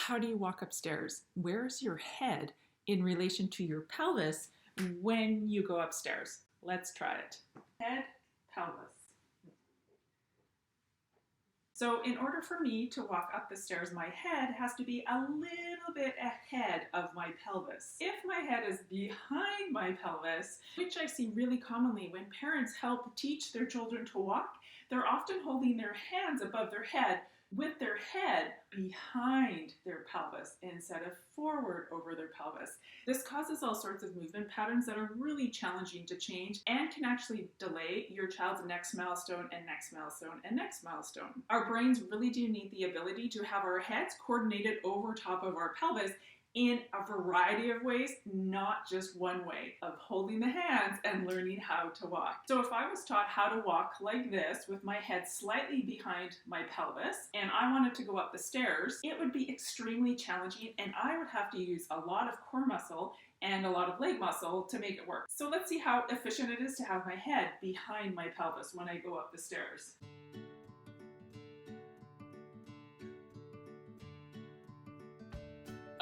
How do you walk upstairs? Where's your head in relation to your pelvis when you go upstairs? Let's try it. Head, pelvis. So in order for me to walk up the stairs, my head has to be a little bit ahead of my pelvis. If my head is behind my pelvis, which I see really commonly when parents help teach their children to walk, they're often holding their hands above their head with their head behind their pelvis instead of forward over their pelvis. This causes all sorts of movement patterns that are really challenging to change and can actually delay your child's next milestone and next milestone and next milestone. Our brains really do need the ability to have our heads coordinated over top of our pelvis in a variety of ways, not just one way of holding the hands and learning how to walk. So if I was taught how to walk like this with my head slightly behind my pelvis and I wanted to go up the stairs, it would be extremely challenging and I would have to use a lot of core muscle and a lot of leg muscle to make it work. So let's see how efficient it is to have my head behind my pelvis when I go up the stairs.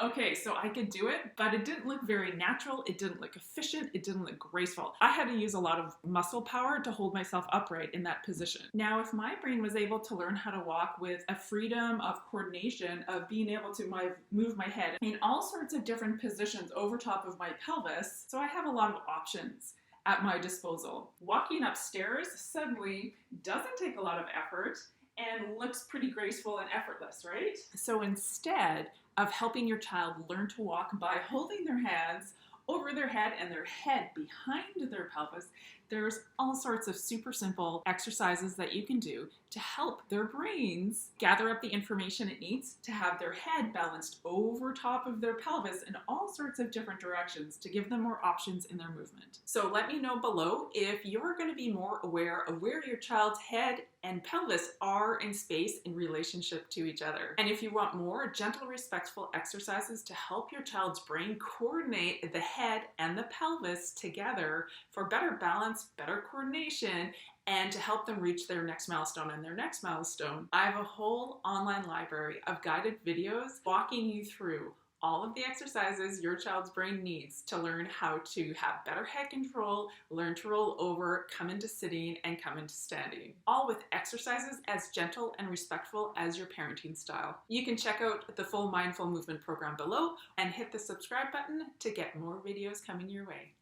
Okay, so I could do it, but it didn't look very natural, it didn't look efficient, it didn't look graceful. I had to use a lot of muscle power to hold myself upright in that position. Now, if my brain was able to learn how to walk with a freedom of coordination, of being able to move my head in all sorts of different positions over top of my pelvis, so I have a lot of options at my disposal. Walking upstairs suddenly doesn't take a lot of effort and looks pretty graceful and effortless, right? So instead of helping your child learn to walk by holding their hands over their head and their head behind their pelvis, there's all sorts of super simple exercises that you can do to help their brains gather up the information it needs to have their head balanced over top of their pelvis in all sorts of different directions to give them more options in their movement. So let me know below if you're going to be more aware of where your child's head and pelvis are in space in relationship to each other. And if you want more gentle, respectful exercises to help your child's brain coordinate the head and the pelvis together for better balance, better coordination, and to help them reach their next milestone and their next milestone, I have a whole online library of guided videos walking you through all of the exercises your child's brain needs to learn how to have better head control, learn to roll over, come into sitting, and come into standing. All with exercises as gentle and respectful as your parenting style. You can check out the full mindful movement program below and hit the subscribe button to get more videos coming your way.